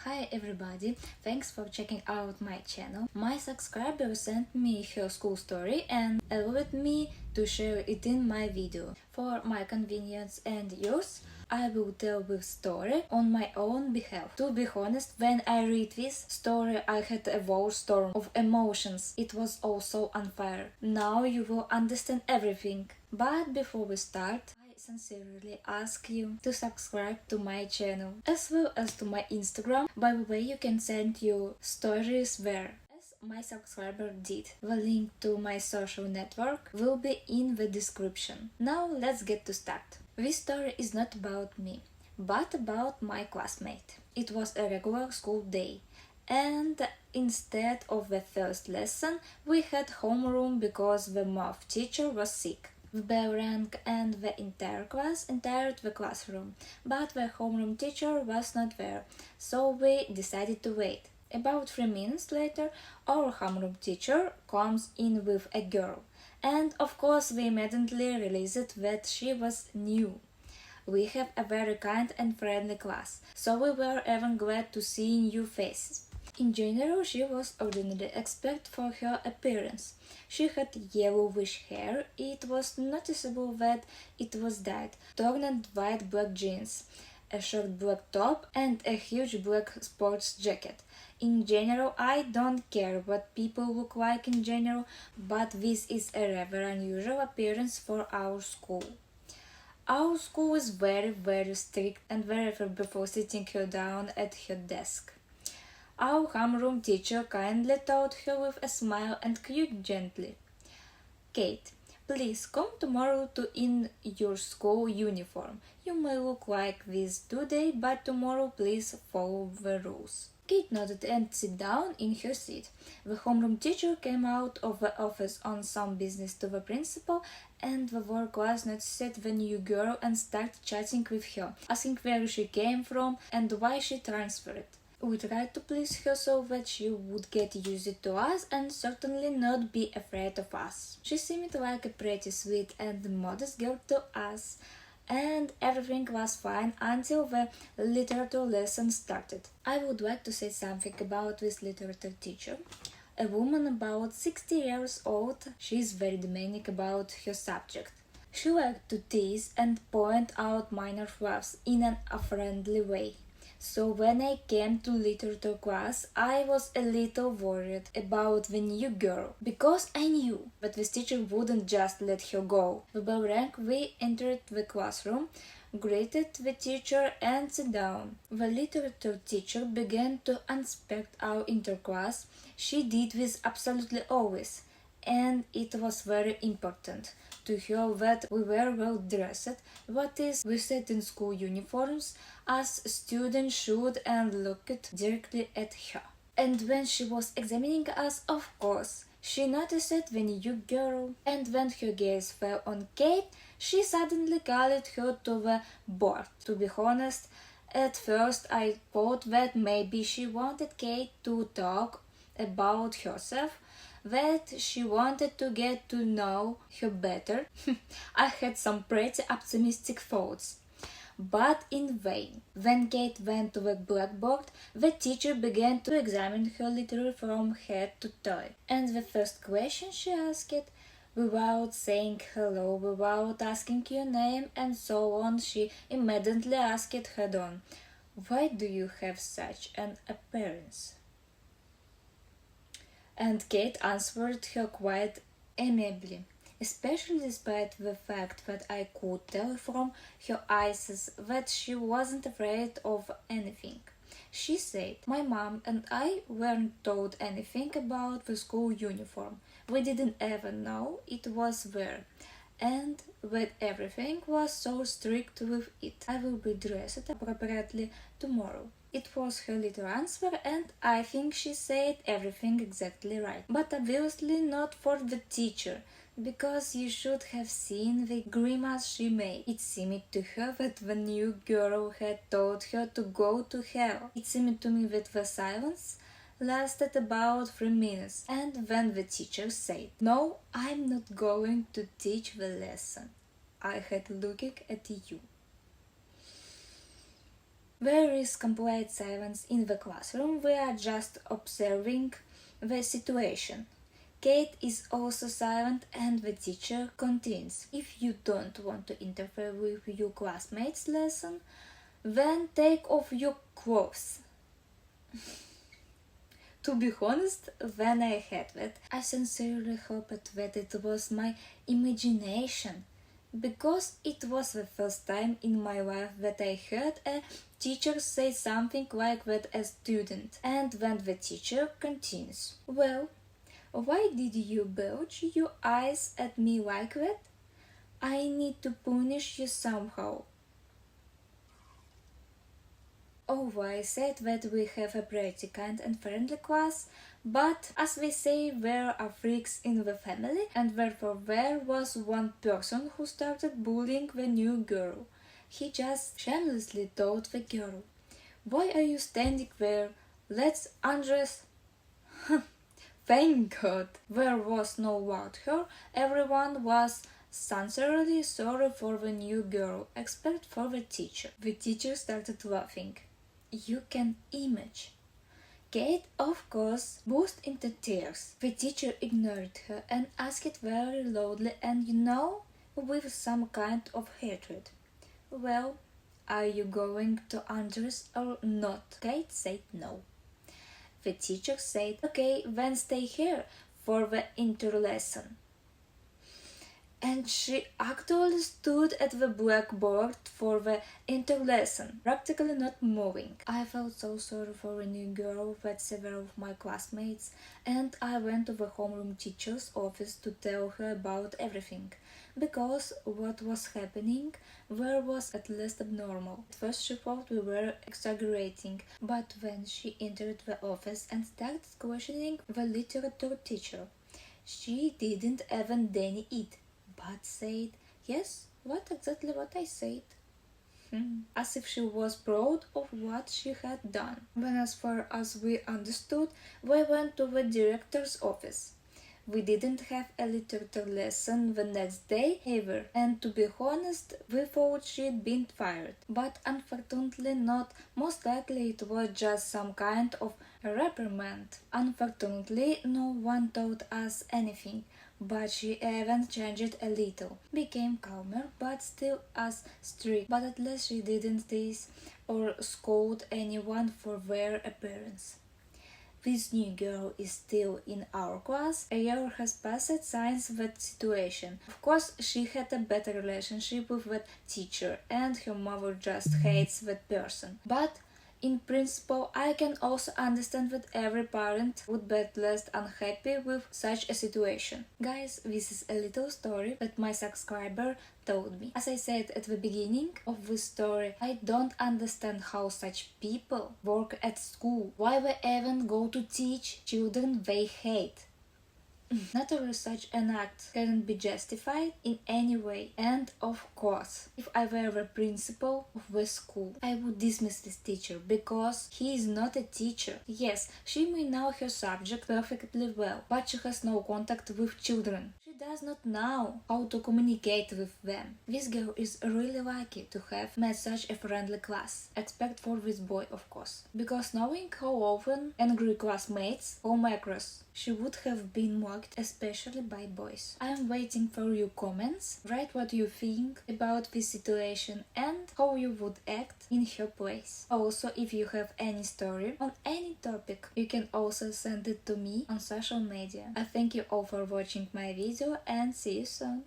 Hi everybody, thanks for checking out my channel. My subscriber sent me her school story and allowed me to share it in my video. For my convenience and yours, I will tell this story on my own behalf. To be honest, when I read this story, I had a whole storm of emotions. It was also unfair. Now you will understand everything. But before we start, I sincerely ask you to subscribe to my channel as well as to my Instagram. By the way, you can send your stories there, as my subscriber did. The link to my social network will be in the description. Now let's get to start. This story is not about me, but about my classmate. It was a regular school day, and instead of the first lesson, we had homeroom because the math teacher was sick. The bell rang and the entire class entered the classroom, but the homeroom teacher was not there, so we decided to wait. About 3 minutes later, our homeroom teacher comes in with a girl, and of course we immediately realized that she was new. We have a very kind and friendly class, so we were even glad to see new faces. In general, she was ordinary except for her appearance. She had yellowish hair, it was noticeable that it was dyed, turned white black jeans, a short black top and a huge black sports jacket. In general, I don't care what people look like in general, but this is a rather unusual appearance for our school. Our school is very strict and very fair before sitting her down at her desk. Our homeroom teacher kindly told her with a smile and quite gently, "Kate, please come tomorrow in your school uniform. You may look like this today, but tomorrow please follow the rules." Kate nodded and sat down in her seat. The homeroom teacher came out of the office on some business to the principal, and the whole class noticed the new girl and started chatting with her, asking where she came from and why she transferred. We tried to please her so that she would get used to us and certainly not be afraid of us. She seemed like a pretty sweet and modest girl to us, and everything was fine until the literature lesson started. I would like to say something about this literature teacher. A woman about 60 years old, she is very demanding about her subject. She liked to tease and point out minor flaws in an unfriendly way. So when I came to literature class, I was a little worried about the new girl, because I knew that this teacher wouldn't just let her go. The bell rang, we entered the classroom, greeted the teacher and sat down. The literature teacher began to inspect our interclass. She did this absolutely always, and it was very important to her that we were well dressed, that is, we sat in school uniforms as students should and looked directly at her. And when she was examining us, of course, she noticed the new girl, and when her gaze fell on Kate, she suddenly called her to the board. To be honest, at first I thought that maybe she wanted Kate to talk about herself, that she wanted to get to know her better. I had some pretty optimistic thoughts, but in vain. When Kate went to the blackboard, the teacher began to examine her literally from head to toe. And the first question she asked, without saying hello, without asking your name and so on, she immediately asked head on, "Why do you have such an appearance?" And Kate answered her quite amiably, especially despite the fact that I could tell from her eyes that she wasn't afraid of anything. She said, "My mom and I weren't told anything about the school uniform. We didn't even know it was there. And that everything was so strict with it. I will be dressed appropriately tomorrow." It was her little answer, and I think she said everything exactly right. But obviously not for the teacher, because you should have seen the grimace she made. It seemed to her that the new girl had told her to go to hell. It seemed to me that the silence lasted about 3 minutes, and when the teacher said, "No, I'm not going to teach the lesson," I had looking at you. There is complete silence in the classroom. We are just observing the situation. Kate is also silent and the teacher continues. If you don't want to interfere with your classmates' lesson, then take off your clothes. To be honest, when I heard that, I sincerely hoped that it was my imagination, because it was the first time in my life that I heard a teacher say something like that as a student. And when the teacher continues, well, why did you bulge your eyes at me like that? I need to punish you somehow. Oh, I said that we have a pretty kind and friendly class, but as we say, there are freaks in the family, and therefore there was one person who started bullying the new girl. He just shamelessly told the girl, "Why are you standing there? Let's undress." Thank God there was no loud her. Everyone was sincerely sorry for the new girl, except for the teacher. The teacher started laughing. You can imagine. Kate, of course, burst into tears. The teacher ignored her and asked very loudly and, with some kind of hatred, "Well, are you going to undress or not?" Kate said no. The teacher said, "Okay, then stay here for the interlesson." And she actually stood at the blackboard for the interlesson, practically not moving. I felt so sorry for a new girl with several of my classmates, and I went to the homeroom teacher's office to tell her about everything, because what was happening there was at least abnormal. At first she thought we were exaggerating, but when she entered the office and started questioning the literature teacher, she didn't even deny it, but said, "Yes, exactly what I said." As if she was proud of what she had done. When, as far as we understood, we went to the director's office. We didn't have a literature lesson the next day either, and to be honest, we thought she'd been fired. But unfortunately not. Most likely it was just some kind of reprimand. Unfortunately, no one taught us anything, but she even changed a little, became calmer, but still as strict. But at least she didn't tease or scold anyone for their appearance. This new girl is still in our class. A year has passed since that situation. Of course, she had a better relationship with that teacher, and her mother just hates that person. But in principle, I can also understand that every parent would be at least unhappy with such a situation. Guys, this is a little story that my subscriber told me. As I said at the beginning of this story, I don't understand how such people work at school. Why they even go to teach children they hate. Naturally, such an act cannot be justified in any way, and of course, if I were the principal of the school, I would dismiss this teacher because he is not a teacher. Yes, she may know her subject perfectly well, but she has no contact with children. She does not know how to communicate with them. This girl is really lucky to have met such a friendly class, except for this boy, of course, because knowing how often angry classmates come across, she would have been mocked, especially by boys. I am waiting for your comments. Write what you think about this situation and how you would act in her place. Also, if you have any story on any topic, you can also send it to me on social media. I thank you all for watching my video and see you soon.